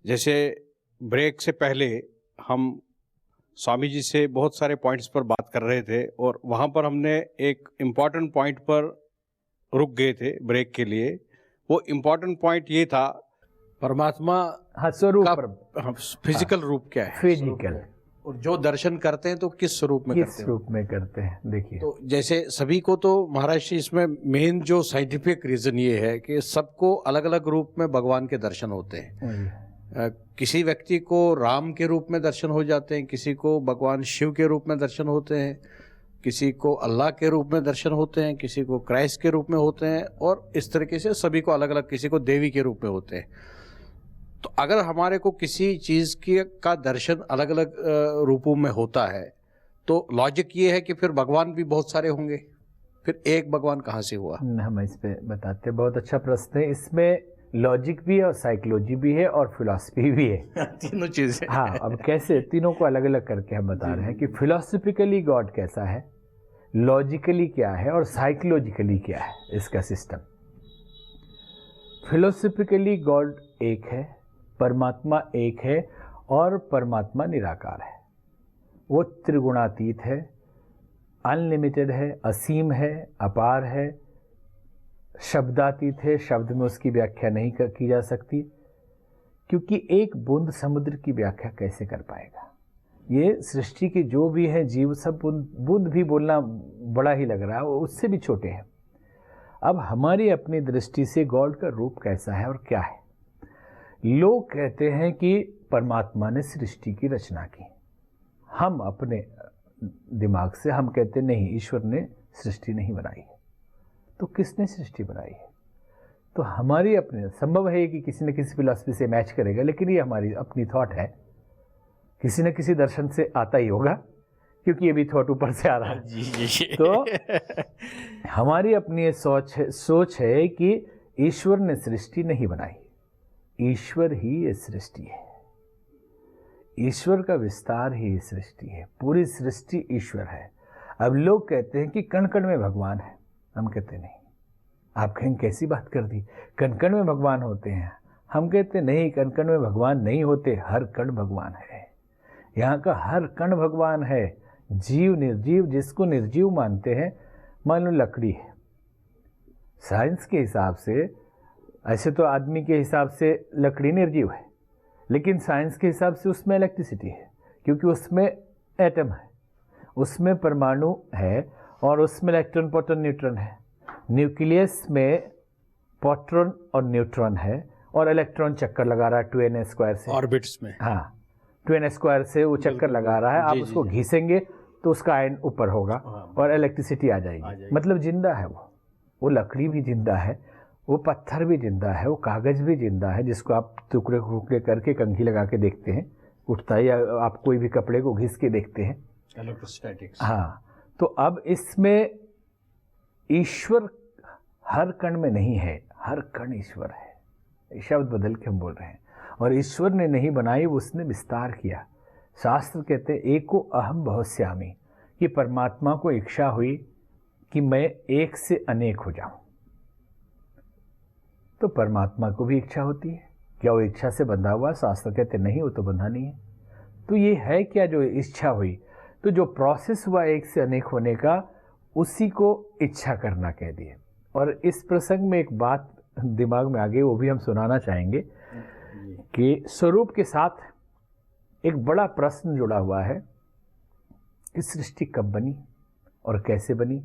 जैसे ब्रेक से पहले हम स्वामी जी से बहुत सारे पॉइंट्स पर बात कर रहे थे और वहाँ पर हमने एक इम्पॉर्टेंट पॉइंट पर रुक गए थे ब्रेक के लिए। वो इम्पॉर्टेंट पॉइंट ये था, परमात्मा हाँ, स्वरूप का फिजिकल रूप क्या है, फिजिकल, और जो दर्शन करते हैं तो किस स्वरूप में करते किस हैं। रूप में करते हैं। देखिए, तो जैसे सभी को तो महाराज जी इसमें मेन जो साइंटिफिक रीजन ये है कि सबको अलग अलग रूप में भगवान के दर्शन होते हैं। किसी व्यक्ति को राम के रूप में दर्शन हो जाते हैं, किसी को भगवान शिव के रूप में दर्शन होते हैं, किसी को अल्लाह के रूप में दर्शन होते हैं, किसी को क्राइस्ट के रूप में होते हैं, और इस तरीके से सभी को अलग अलग, किसी को देवी के रूप में होते हैं। तो अगर हमारे को किसी चीज़ का दर्शन अलग अलग रूपों में होता है तो लॉजिक ये है कि फिर भगवान भी बहुत सारे होंगे, फिर एक भगवान कहाँ से हुआ। हम इस पे बताते हैं। बहुत अच्छा प्रश्न है। इसमें लॉजिक भी है और साइकोलॉजी भी है और फिलॉसफी भी है। तीनों चीजें। हाँ, अब कैसे तीनों को अलग अलग करके हम बता रहे हैं कि फिलोसफिकली गॉड कैसा है, लॉजिकली क्या है और साइकोलॉजिकली क्या है इसका सिस्टम। फिलोसफिकली गॉड एक है, परमात्मा एक है और परमात्मा निराकार है। वो त्रिगुणातीत है, अनलिमिटेड है, असीम है, अपार है, शब्दातीत है। शब्द में उसकी व्याख्या नहीं की जा सकती, क्योंकि एक बूंद समुद्र की व्याख्या कैसे कर पाएगा। ये सृष्टि के जो भी हैं जीव, सब बूंद भी बोलना बड़ा ही लग रहा है, वो उससे भी छोटे हैं। अब हमारी अपनी दृष्टि से गॉड का रूप कैसा है और क्या है। लोग कहते हैं कि परमात्मा ने सृष्टि की रचना की। हम अपने दिमाग से हम कहते नहीं, ईश्वर ने सृष्टि नहीं बनाई है। तो किसने सृष्टि बनाई है? तो हमारी अपने, संभव है कि किसी न किसी फिलॉसफी से मैच करेगा, लेकिन ये हमारी अपनी थॉट है। किसी न किसी दर्शन से आता ही होगा, क्योंकि ये भी थॉट ऊपर से आ रहा है। जी। तो हमारी अपनी सोच है कि ईश्वर ने सृष्टि नहीं बनाई, ईश्वर ही ये सृष्टि है। ईश्वर का विस्तार ही सृष्टि है, पूरी सृष्टि ईश्वर है। अब लोग कहते हैं कि कण कण में भगवान है। हम कहते नहीं। आप कहें कैसी बात कर दी, कण कण में भगवान होते हैं। हम कहते नहीं, कण कण में भगवान नहीं होते, हर कण भगवान है। यहाँ का हर कण भगवान है। जीव निर्जीव, जिसको निर्जीव मानते हैं, मान लो लकड़ी है। साइंस के हिसाब से, ऐसे तो आदमी के हिसाब से लकड़ी निर्जीव है, लेकिन साइंस के हिसाब से उसमें इलेक्ट्रिसिटी है, क्योंकि उसमें एटम है, उसमें परमाणु है और उसमें इलेक्ट्रॉन प्रोटॉन न्यूट्रॉन है। न्यूक्लियस में प्रोटॉन और न्यूट्रॉन है और इलेक्ट्रॉन चक्कर लगा रहा है 2n² से ऑर्बिट्स में। हाँ, 2n² से वो चक्कर लगा रहा है। आप उसको घिसेंगे तो उसका आयन ऊपर होगा और इलेक्ट्रिसिटी आ जाएगी। मतलब जिंदा है वो लकड़ी भी जिंदा है, वो पत्थर भी जिंदा है, वो कागज भी जिंदा है, जिसको आप टुकड़े टुकड़े करके कंघी लगा के देखते हैं उठता है, या आप कोई भी कपड़े को घिस के देखते हैं, इलेक्ट्रोस्टैटिक्स। हाँ। तो अब इसमें ईश्वर हर कण में नहीं है, हर कण ईश्वर है। शब्द बदल के हम बोल रहे हैं। और ईश्वर ने नहीं बनाई, उसने विस्तार किया। शास्त्र कहते हैं एको अहम बहुश्यामी, कि परमात्मा को इच्छा हुई कि मैं एक से अनेक हो जाऊं। तो परमात्मा को भी इच्छा होती है, क्या वो इच्छा से बंधा हुआ? शास्त्र कहते नहीं, वो तो बंधा नहीं है। तो ये है क्या जो इच्छा हुई? तो जो प्रोसेस हुआ एक से अनेक होने का, उसी को इच्छा करना कह दिए। और इस प्रसंग में एक बात दिमाग में आ गई, वो भी हम सुनाना चाहेंगे कि स्वरूप के साथ एक बड़ा प्रश्न जुड़ा हुआ है कि सृष्टि कब बनी और कैसे बनी।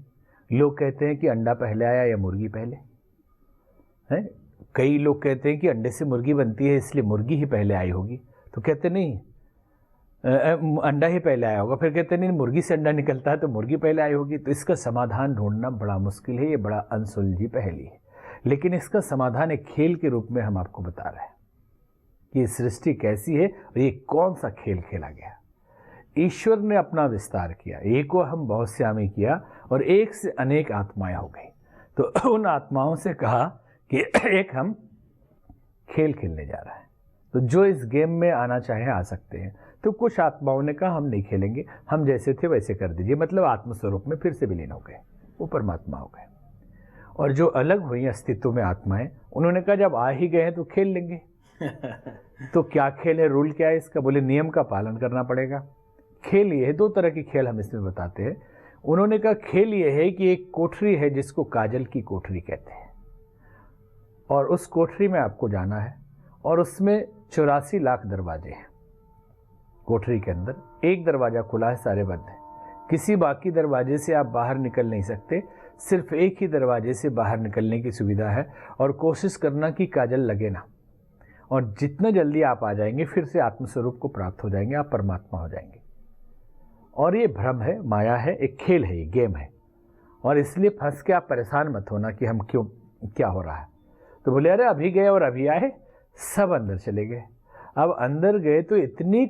लोग कहते हैं कि अंडा पहले आया या मुर्गी पहले है। कई लोग कहते हैं कि अंडे से मुर्गी बनती है, इसलिए मुर्गी ही पहले आई होगी। तो कहते नहीं, अंडा ही पहले आया होगा। फिर कहते नहीं, मुर्गी से अंडा निकलता है तो मुर्गी पहले आई होगी। तो इसका समाधान ढूंढना बड़ा मुश्किल है, ये बड़ा अनसुलझी पहेली है। लेकिन इसका समाधान एक खेल के रूप में हम आपको बता रहे हैं कि सृष्टि कैसी है और ये कौन सा खेल खेला गया। ईश्वर ने अपना विस्तार किया, एक को हम बहुश्यामी किया और एक से अनेक आत्माएं हो गई। तो उन आत्माओं से कहा कि एक हम खेल खेलने जा रहा है, तो जो इस गेम में आना चाहे आ सकते हैं। तो कुछ आत्माओं ने कहा हम नहीं खेलेंगे, हम जैसे थे वैसे कर दीजिए। मतलब आत्मस्वरूप में फिर से विलीन हो गए, वो परमात्मा हो गए। और जो अलग हुई अस्तित्व में आत्माएं, उन्होंने कहा जब आ ही गए हैं तो खेल लेंगे। तो क्या खेल है, रूल क्या है इसका? बोले नियम का पालन करना पड़ेगा। खेल ये है, 2 तरह की खेल हम इसमें बताते हैं। उन्होंने कहा खेल ये है कि एक कोठरी है जिसको काजल की कोठरी कहते हैं, और उस कोठरी में आपको जाना है, और उसमें 84 लाख दरवाजे हैं। कोठरी के अंदर एक दरवाजा खुला है, सारे बंद हैं। किसी बाकी दरवाजे से आप बाहर निकल नहीं सकते, सिर्फ एक ही दरवाजे से बाहर निकलने की सुविधा है। और कोशिश करना कि काजल लगे ना, और जितना जल्दी आप आ जाएंगे फिर से आत्मस्वरूप को प्राप्त हो जाएंगे, आप परमात्मा हो जाएंगे। और ये भ्रम है, माया है, एक खेल है, ये गेम है, और इसलिए फंस के आप परेशान मत होना कि हम क्यों, क्या हो रहा है। तो बोले अरे अभी गए और अभी आए, सब अंदर चले गए। अब अंदर गए तो इतनी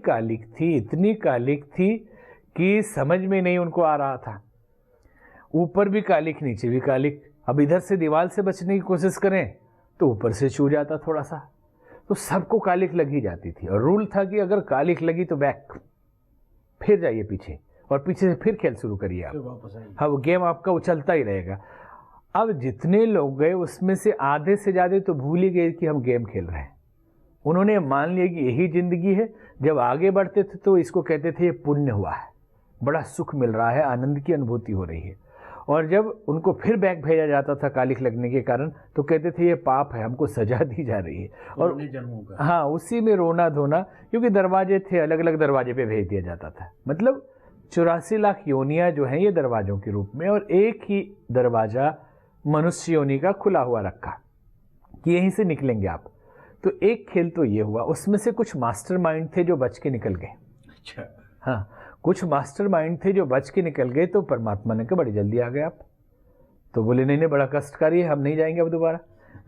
कालिक थी कि समझ में नहीं उनको आ रहा था। ऊपर भी कालिक, नीचे भी कालिक। अब इधर से दीवार से बचने की कोशिश करें तो ऊपर से छू जाता थोड़ा सा, तो सबको कालिक लग ही जाती थी। और रूल था कि अगर कालिक लगी तो बैक, फिर जाइए पीछे, और पीछे से फिर खेल शुरू करिए आप। हाँ, वो गेम आपका उछलता ही रहेगा। अब जितने लोग गए उसमें से आधे से ज़्यादा तो भूल ही गए कि हम गेम खेल रहे हैं। उन्होंने मान लिया कि यही जिंदगी है। जब आगे बढ़ते थे तो इसको कहते थे ये पुण्य हुआ है, बड़ा सुख मिल रहा है, आनंद की अनुभूति हो रही है। और जब उनको फिर बैक भेजा जाता था कालिक लगने के कारण, तो कहते थे ये पाप है, हमको सजा दी जा रही है। और हाँ, उसी में रोना धोना, क्योंकि दरवाजे थे, अलग अलग दरवाजे पे भेज दिया जाता था। मतलब 84 लाख योनियाँ जो हैं ये दरवाजों के रूप में, और एक ही दरवाजा मनुष्य योनि का खुला हुआ रखा कि यहीं से निकलेंगे आप। तो एक खेल तो ये हुआ। उसमें से कुछ मास्टरमाइंड थे जो बच के निकल गए। अच्छा, हाँ, कुछ मास्टरमाइंड थे जो बच के निकल गए, तो परमात्मा ने कहा बड़ी जल्दी आ गए आप। तो बोले नहीं नहीं, बड़ा कष्टकारी है, हम नहीं जाएंगे अब दोबारा।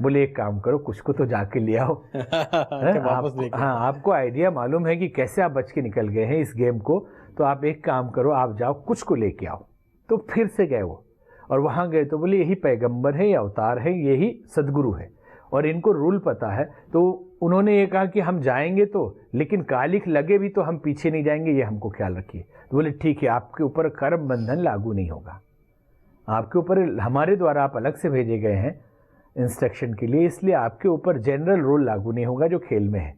बोले एक काम करो, कुछ को तो जाके ले आओ। हाँ, आपको आइडिया मालूम है कि कैसे आप बच के निकल गए हैं इस गेम को, तो आप एक काम करो, आप जाओ कुछ को लेके आओ। तो फिर से गए वो, और वहाँ गए तो बोले यही पैगंबर है, ये अवतार है, यही सदगुरु है, और इनको रूल पता है। तो उन्होंने ये कहा कि हम जाएंगे तो, लेकिन कालिक लगे भी तो हम पीछे नहीं जाएंगे, ये हमको ख्याल रखिए। तो बोले ठीक है, आपके ऊपर कर्म बंधन लागू नहीं होगा, आपके ऊपर हमारे द्वारा आप अलग से भेजे गए हैं इंस्ट्रक्शन के लिए, इसलिए आपके ऊपर जनरल रूल लागू नहीं होगा जो खेल में है।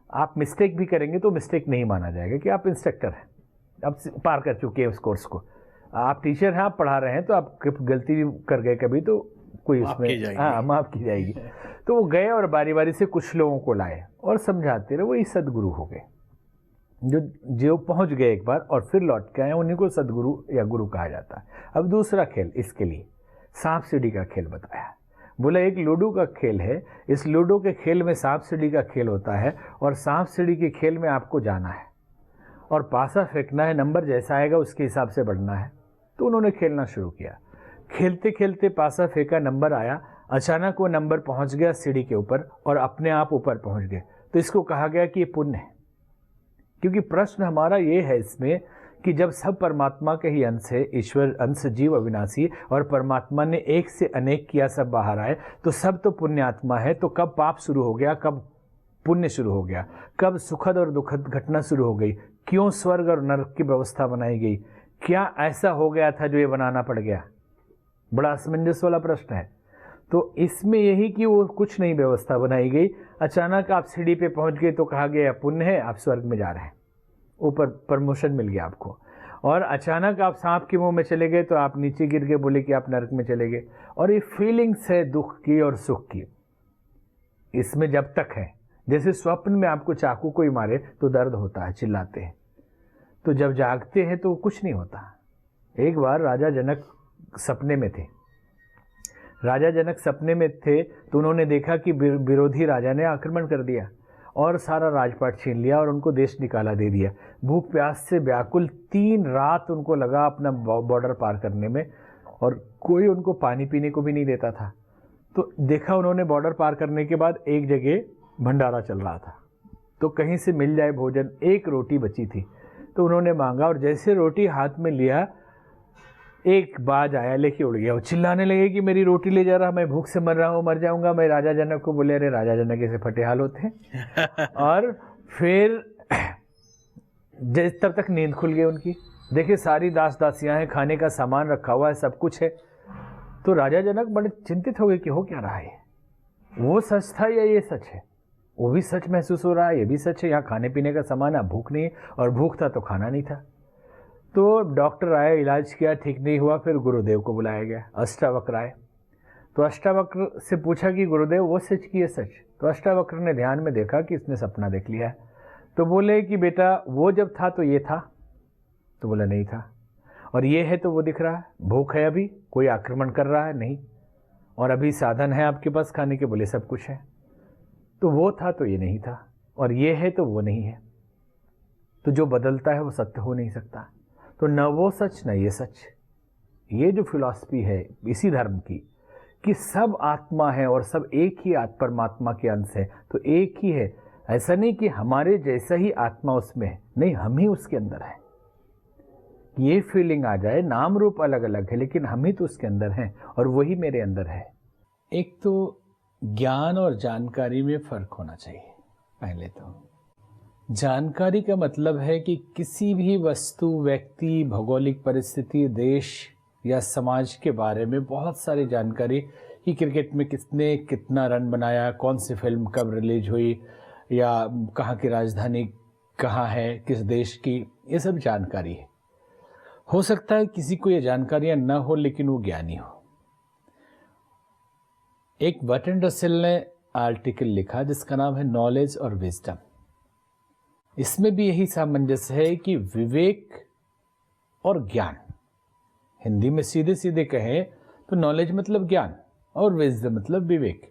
आप मिस्टेक भी करेंगे तो मिस्टेक नहीं माना जाएगा कि आप इंस्ट्रक्टर हैं, आप पार कर चुके हैं उस कोर्स को। आप टीचर हैं, आप पढ़ा रहे हैं, तो आप गलती भी कर गए कभी तो कोई उसमें हाँ माफ़ की जाएगी। तो वो गए और बारी बारी से कुछ लोगों को लाए और समझाते रहे, वही सदगुरु हो गए। जो पहुंच गए एक बार और फिर लौट के आए, उन्हीं को सदगुरु या गुरु कहा जाता है। अब दूसरा खेल इसके लिए सांप सीढ़ी का खेल बताया। बोला एक लूडो का खेल है, इस लूडो के खेल में सांप सीढ़ी का खेल होता है, और सांप सीढ़ी के खेल में आपको जाना है और पासा फेंकना है, नंबर जैसा आएगा उसके हिसाब से बढ़ना है। तो उन्होंने खेलना शुरू किया। खेलते खेलते पासा फेंका, नंबर आया, अचानक वो नंबर पहुंच गया सीढ़ी के ऊपर और अपने आप ऊपर पहुंच गए। तो इसको कहा गया कि ये पुण्य है। क्योंकि प्रश्न हमारा ये है इसमें कि जब सब परमात्मा के ही अंश है, ईश्वर अंश जीव अविनाशी, और परमात्मा ने एक से अनेक किया, सब बाहर आए, तो सब तो पुण्यात्मा है। तो कब पाप शुरू हो गया, कब पुण्य शुरू हो गया, कब सुखद और दुखद घटना शुरू हो गई, क्यों स्वर्ग और नरक की व्यवस्था बनाई गई, क्या ऐसा हो गया था जो ये बनाना पड़ गया? बड़ा असमंजस वाला प्रश्न है। तो इसमें यही कि वो कुछ नहीं व्यवस्था बनाई गई, अचानक आप सीढ़ी पे पहुंच गए तो कहा गया पुण्य है, आप स्वर्ग में जा रहे हैं, ऊपर प्रमोशन मिल गया आपको। और अचानक आप सांप के मुंह में चले गए तो आप नीचे गिर गए, बोले कि आप नरक में चले गए। और ये फीलिंग्स है दुख की और सुख की, इसमें जब तक है, जैसे स्वप्न में आपको चाकू कोई मारे तो दर्द होता है, चिल्लाते हैं, तो जब जागते हैं तो कुछ नहीं होता। एक बार राजा जनक सपने में थे। राजा जनक सपने में थे तो उन्होंने देखा कि विरोधी राजा ने आक्रमण कर दिया और सारा राजपाट छीन लिया और उनको देश निकाला दे दिया। भूख प्यास से व्याकुल 3 रात उनको लगा अपना बॉर्डर पार करने में, और कोई उनको पानी पीने को भी नहीं देता था। तो देखा उन्होंने बॉर्डर पार करने के बाद एक जगह भंडारा चल रहा था, तो कहीं से मिल जाए भोजन। एक रोटी बची थी तो उन्होंने मांगा, और जैसे रोटी हाथ में लिया एक बाज आया, लेके उड़ गया। वो चिल्लाने लगे कि मेरी रोटी ले जा रहा, मैं भूख से मर रहा हूँ, मर जाऊंगा मैं। राजा जनक को बोले अरे राजा जनक ऐसे फटे हाल होते हैं। और फिर तब तक नींद खुल गई उनकी। देखिए सारी दास दासियां हैं, खाने का सामान रखा हुआ है, सब कुछ है। तो राजा जनक बड़े चिंतित हो गए कि हो क्या रहा है, वो सच था या ये सच है। वो भी सच महसूस हो रहा है, ये भी सच है, यहाँ खाने पीने का सामान, अब भूख नहीं है, और भूख था तो खाना नहीं था। तो डॉक्टर आए, इलाज किया, ठीक नहीं हुआ, फिर गुरुदेव को बुलाया गया, अष्टावक्र आए। तो अष्टावक्र से पूछा कि गुरुदेव वो सच की है सच? तो अष्टावक्र ने ध्यान में देखा कि इसने सपना देख लिया है। तो बोले कि बेटा वो जब था तो ये था? तो बोला नहीं था। और ये है तो वो दिख रहा है, भूख है, अभी कोई आक्रमण कर रहा है नहीं, और अभी साधन है आपके पास खाने के? बोले सब कुछ है। तो वो था तो ये नहीं था, और ये है तो वो नहीं है। तो जो बदलता है वो सत्य हो नहीं सकता। तो न वो सच न ये सच। ये जो फिलॉसफी है इसी धर्म की, कि सब आत्मा है और सब एक ही परमात्मा के अंश है, तो एक ही है। ऐसा नहीं कि हमारे जैसा ही आत्मा उसमें है, नहीं, हम ही उसके अंदर है। ये फीलिंग आ जाए, नाम रूप अलग अलग है लेकिन हम ही तो उसके अंदर हैं, और वही मेरे अंदर है। एक तो ज्ञान और जानकारी में फर्क होना चाहिए। पहले तो जानकारी का मतलब है कि किसी भी वस्तु, व्यक्ति, भौगोलिक परिस्थिति, देश या समाज के बारे में बहुत सारी जानकारी, कि क्रिकेट में किसने कितना रन बनाया, कौन सी फिल्म कब रिलीज हुई, या कहाँ की राजधानी कहाँ है, किस देश की, ये सब जानकारी है। हो सकता है किसी को ये जानकारियां न हो लेकिन वो ज्ञानी हो। एक बर्ट्रैंड रसेल ने आर्टिकल लिखा जिसका नाम है नॉलेज और विजडम। इसमें भी यही सामंजस्य है कि विवेक और ज्ञान, हिंदी में सीधे सीधे कहें तो नॉलेज मतलब ज्ञान और विजडम मतलब विवेक।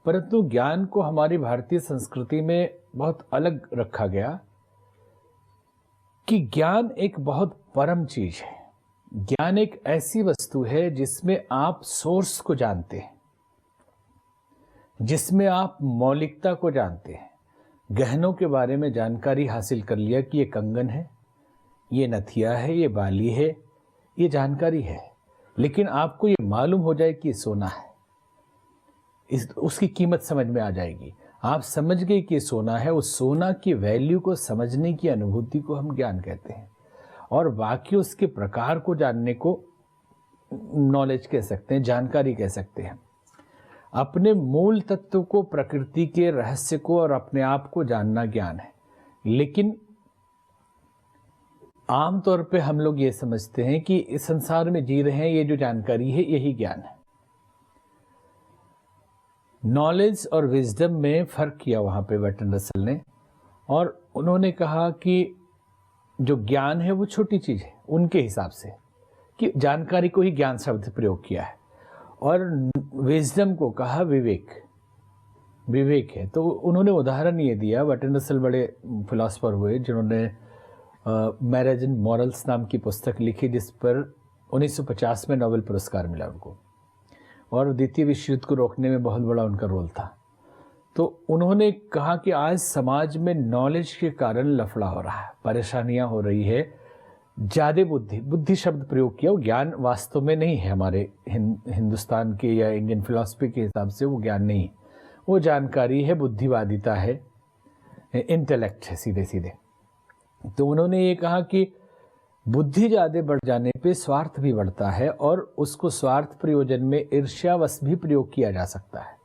परंतु ज्ञान को हमारी भारतीय संस्कृति में बहुत अलग रखा गया कि ज्ञान एक बहुत परम चीज है। ज्ञान एक ऐसी वस्तु है जिसमें आप सोर्स को जानते हैं, जिसमें आप मौलिकता को जानते हैं, गहनों के बारे में जानकारी हासिल कर लिया कि ये कंगन है, ये नथिया है, ये बाली है, ये जानकारी है। लेकिन आपको ये मालूम हो जाए कि ये सोना है, उसकी कीमत समझ में आ जाएगी, आप समझ गए कि सोना है, उस सोना की वैल्यू को समझने की अनुभूति को हम ज्ञान कहते हैं। और बाकी उसके प्रकार को जानने को नॉलेज कह सकते हैं, जानकारी कह सकते हैं। अपने मूल तत्व को, प्रकृति के रहस्य को और अपने आप को जानना ज्ञान है। लेकिन आमतौर पे हम लोग ये समझते हैं कि इस संसार में जी रहे हैं, ये जो जानकारी है यही ज्ञान है। नॉलेज और विजडम में फर्क किया वहां पे बर्ट्रैंड रसेल ने, और उन्होंने कहा कि जो ज्ञान है वो छोटी चीज है उनके हिसाब से, कि जानकारी को ही ज्ञान शब्द प्रयोग किया है, और विजडम को कहा विवेक, विवेक है। तो उन्होंने उदाहरण ये दिया, बर्ट्रैंड रसेल बड़े फिलोसोफर हुए जिन्होंने मैरिज एंड मॉरल्स नाम की पुस्तक लिखी, जिस पर 1950 में नोबेल पुरस्कार मिला उनको, और द्वितीय विश्व युद्ध को रोकने में बहुत बड़ा उनका रोल था। तो उन्होंने कहा कि आज समाज में नॉलेज के कारण लफड़ा हो रहा है, परेशानियां हो रही है, ज्यादा बुद्धि शब्द प्रयोग किया, वो ज्ञान वास्तव में नहीं है। हमारे हिंदुस्तान के या इंडियन फिलॉसफी के हिसाब से वो ज्ञान नहीं, वो जानकारी है, बुद्धिवादिता है, इंटेलेक्ट है सीधे सीधे। तो उन्होंने ये कहा कि बुद्धि ज्यादा बढ़ जाने पे स्वार्थ भी बढ़ता है, और उसको स्वार्थ प्रयोजन में ईर्ष्यावश भी प्रयोग किया जा सकता है।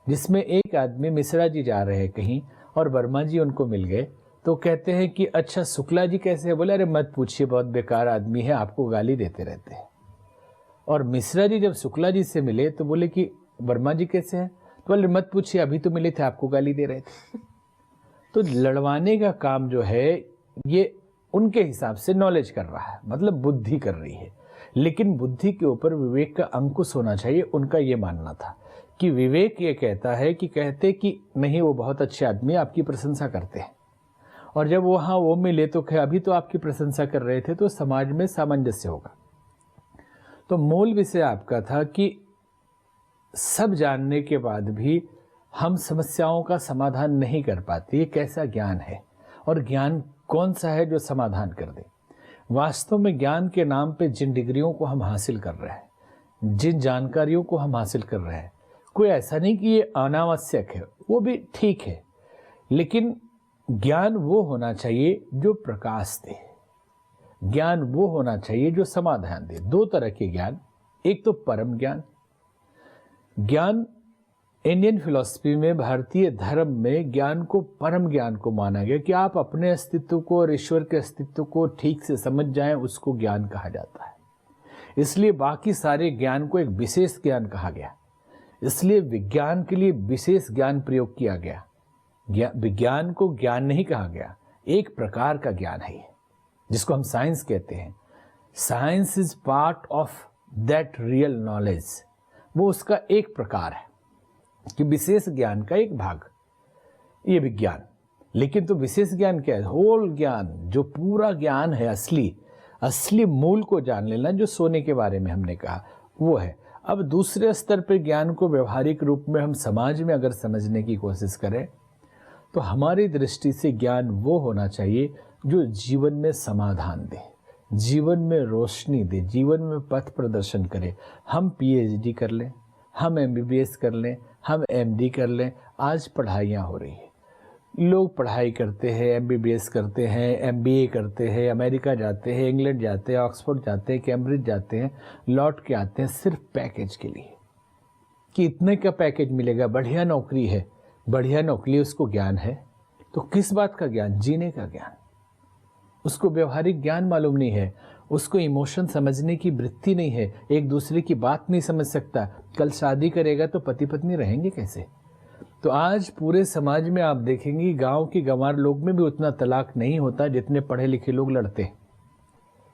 जिसमें एक आदमी, मिश्रा जी जा रहे हैं कहीं और वर्मा जी उनको मिल गए, तो कहते हैं कि अच्छा शुक्ला जी कैसे है? बोले अरे मत पूछिए, बहुत बेकार आदमी है, आपको गाली देते रहते हैं। और मिश्रा जी जब शुक्ला जी से मिले तो बोले कि वर्मा जी कैसे हैं? तो बोले मत पूछिए, अभी तो मिले थे, आपको गाली दे रहे थे। तो लड़वाने का काम जो है ये उनके हिसाब से नॉलेज कर रहा है, मतलब बुद्धि कर रही है। लेकिन बुद्धि के ऊपर विवेक का अंकुश होना चाहिए, उनका ये मानना था कि विवेक ये कहता है कि कहते कि नहीं वो बहुत अच्छे आदमी, आपकी प्रशंसा करते हैं, और जब वहाँ वो मिले तो अभी तो आपकी प्रशंसा कर रहे थे, तो समाज में सामंजस्य होगा। तो मूल विषय आपका था कि सब जानने के बाद भी हम समस्याओं का समाधान नहीं कर पाते, ये कैसा ज्ञान है, और ज्ञान कौन सा है जो समाधान कर दे। वास्तव में ज्ञान के नाम पे जिन डिग्रियों को हम हासिल कर रहे हैं, जिन जानकारियों को हम हासिल कर रहे हैं, कोई ऐसा नहीं कि ये अनावश्यक है, वो भी ठीक है, लेकिन ज्ञान वो होना चाहिए जो प्रकाश दे, ज्ञान वो होना चाहिए जो समाधान दे। दो तरह के ज्ञान, एक तो परम ज्ञान, ज्ञान इंडियन फिलॉसफी में, भारतीय धर्म में ज्ञान को परम ज्ञान को माना गया कि आप अपने अस्तित्व को और ईश्वर के अस्तित्व को ठीक से समझ जाएं, उसको ज्ञान कहा जाता है। इसलिए बाकी सारे ज्ञान को एक विशेष ज्ञान कहा गया। इसलिए विज्ञान के लिए विशेष ज्ञान प्रयोग किया गया। विज्ञान को ज्ञान नहीं कहा गया, एक प्रकार का ज्ञान है ये, जिसको हम साइंस कहते हैं। Science is part of that real knowledge. वो उसका एक प्रकार है कि विशेष ज्ञान का एक भाग, ये विज्ञान। लेकिन तो विशेष ज्ञान क्या है? होल ज्ञान, जो पूरा ज्ञान है, असली मूल को जान लेना, जो सोने के बारे में हमने कहा, वो है। अब दूसरे स्तर पर ज्ञान को व्यवहारिक रूप में हम समाज में अगर समझने की कोशिश करें तो हमारी दृष्टि से ज्ञान वो होना चाहिए जो जीवन में समाधान दे, जीवन में रोशनी दे, जीवन में पथ प्रदर्शन करे। हम PhD कर लें, हम MBBS कर लें, हम MD कर लें, आज पढ़ाइयाँ हो रही है, लोग पढ़ाई करते हैं, MBBS करते हैं, MBA करते हैं, अमेरिका जाते हैं, इंग्लैंड जाते हैं, ऑक्सफोर्ड जाते हैं, कैम्ब्रिज जाते हैं, लौट के आते हैं सिर्फ पैकेज के लिए कि इतने का पैकेज मिलेगा, बढ़िया नौकरी है, बढ़िया नौकरी, उसको ज्ञान है। तो किस बात का ज्ञान? जीने का ज्ञान। उसको व्यवहारिक ज्ञान मालूम नहीं है, उसको इमोशन समझने की वृत्ति नहीं है, एक दूसरे की बात नहीं समझ सकता। कल शादी करेगा तो पति पत्नी रहेंगे कैसे? तो आज पूरे समाज में आप देखेंगे गांव के गंवार लोग में भी उतना तलाक नहीं होता जितने पढ़े लिखे लोग लड़ते।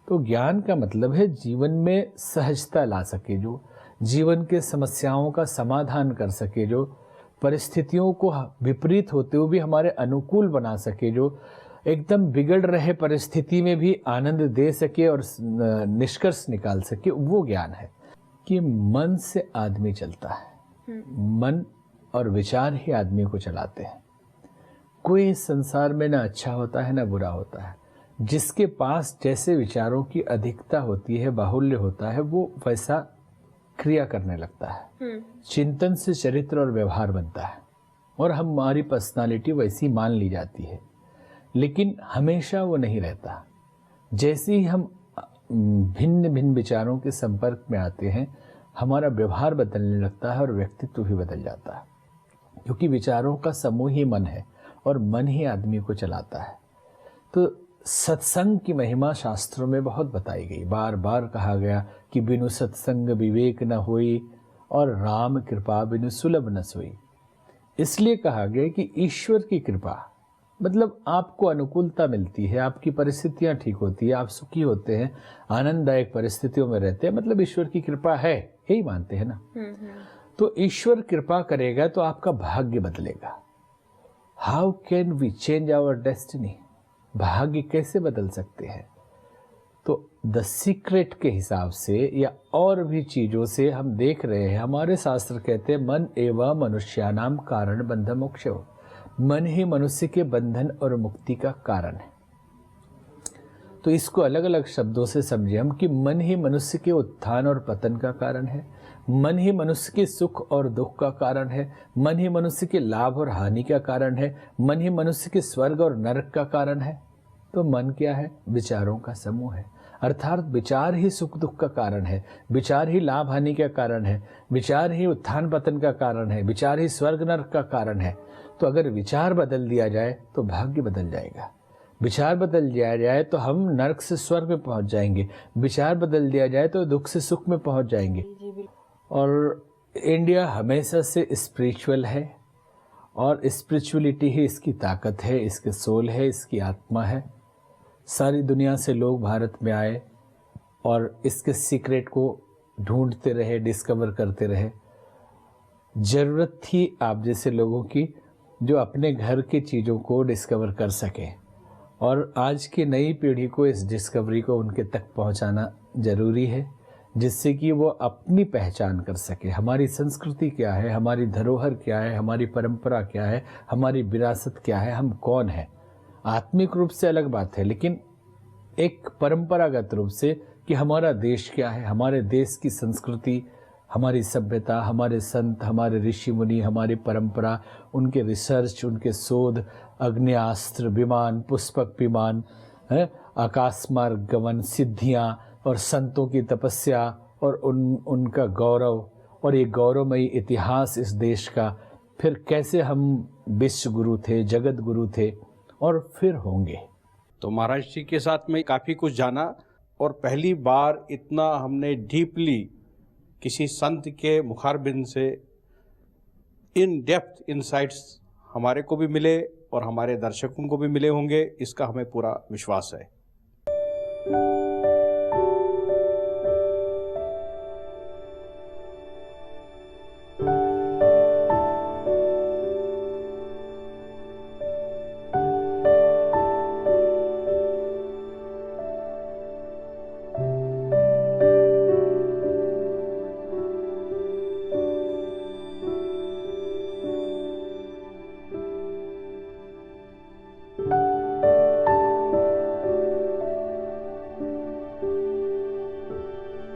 तो ज्ञान का मतलब है जीवन में सहजता ला सके, जो जीवन के समस्याओं का समाधान कर सके, जो परिस्थितियों को विपरीत होते हुए भी हमारे अनुकूल बना सके, जो एकदम बिगड़ रहे परिस्थिति में भी आनंद दे सके और निष्कर्ष निकाल सके, वो ज्ञान है। कि मन से आदमी चलता है, मन और विचार ही आदमी को चलाते हैं। कोई संसार में ना अच्छा होता है ना बुरा होता है। जिसके पास जैसे विचारों की अधिकता होती है, बाहुल्य होता है, वो वैसा क्रिया करने लगता है। चिंतन से चरित्र और व्यवहार बनता है और हमारी पर्सनालिटी वैसी मान ली जाती है। लेकिन हमेशा वो नहीं रहता। जैसे ही हम भिन्न भिन्न विचारों के संपर्क में आते हैं, हमारा व्यवहार बदलने लगता है और व्यक्तित्व भी बदल जाता है, क्योंकि विचारों का समूह ही मन है और मन ही आदमी को चलाता है। तो सत्संग की महिमा शास्त्रों में बहुत बताई गई, बार बार कहा गया कि बिनु सत्संग विवेक न होई और राम कृपा बिनु सुलभ न सोई। इसलिए कहा गया कि ईश्वर की कृपा मतलब आपको अनुकूलता मिलती है, आपकी परिस्थितियां ठीक होती है, आप सुखी होते हैं, आनंददायक परिस्थितियों में रहते हैं, मतलब ईश्वर की कृपा है, यही मानते हैं ना। तो ईश्वर कृपा करेगा तो आपका भाग्य बदलेगा। How can we change our destiny? भाग्य कैसे बदल सकते हैं? तो द सीक्रेट के हिसाब से या और भी चीज़ों से हम देख रहे हैं, हमारे शास्त्र कहते हैं मन एवं मनुष्यानाम कारण बंध मोक्ष हो। मन ही मनुष्य के बंधन और मुक्ति का कारण है। तो इसको अलग अलग शब्दों से समझे हम कि मन ही मनुष्य के उत्थान और पतन का कारण है, मन ही मनुष्य के सुख और दुख का कारण है, मन ही मनुष्य के लाभ और हानि का कारण है, मन ही मनुष्य के स्वर्ग और नरक का कारण है। तो मन क्या है? विचारों का समूह है, अर्थात विचार ही सुख दुख का कारण है, विचार ही लाभ हानि का कारण है, विचार ही उत्थान पतन का कारण है, विचार ही स्वर्ग नरक का कारण है। तो अगर विचार बदल दिया जाए तो भाग्य बदल जाएगा, विचार बदल दिया जाए तो हम नरक से स्वर्ग में पहुंच जाएंगे, विचार बदल दिया जाए तो दुख से सुख में पहुंच जाएंगे। और इंडिया हमेशा से स्पिरिचुअल है और स्पिरिचुअलिटी ही इसकी ताकत है, इसके सोल है, इसकी आत्मा है। सारी दुनिया से लोग भारत में आए और इसके सीक्रेट को ढूंढते रहे, डिस्कवर करते रहे। ज़रूरत थी आप जैसे लोगों की जो अपने घर की चीज़ों को डिस्कवर कर सकें, और आज की नई पीढ़ी को इस डिस्कवरी को उनके तक पहुंचाना ज़रूरी है, जिससे कि वो अपनी पहचान कर सके। हमारी संस्कृति क्या है, हमारी धरोहर क्या है, हमारी परंपरा क्या है, हमारी विरासत क्या है, हम कौन है। आत्मिक रूप से अलग बात है, लेकिन एक परंपरागत रूप से कि हमारा देश क्या है, हमारे देश की संस्कृति, हमारी सभ्यता, हमारे संत, हमारे ऋषि मुनि, हमारी परंपरा, उनके रिसर्च, उनके शोध, अग्न्यास्त्र, विमान, पुष्पक विमान, आकाश मार्ग गमन, सिद्धियाँ और संतों की तपस्या और उनका गौरव और ये गौरवमयी इतिहास इस देश का, फिर कैसे हम विश्व गुरु थे, जगत गुरु थे और फिर होंगे। तो महाराज जी के साथ में काफ़ी कुछ जाना, और पहली बार इतना हमने डीपली किसी संत के मुखारबिंद से इन डेप्थ इनसाइट्स हमारे को भी मिले और हमारे दर्शकों को भी मिले होंगे, इसका हमें पूरा विश्वास है।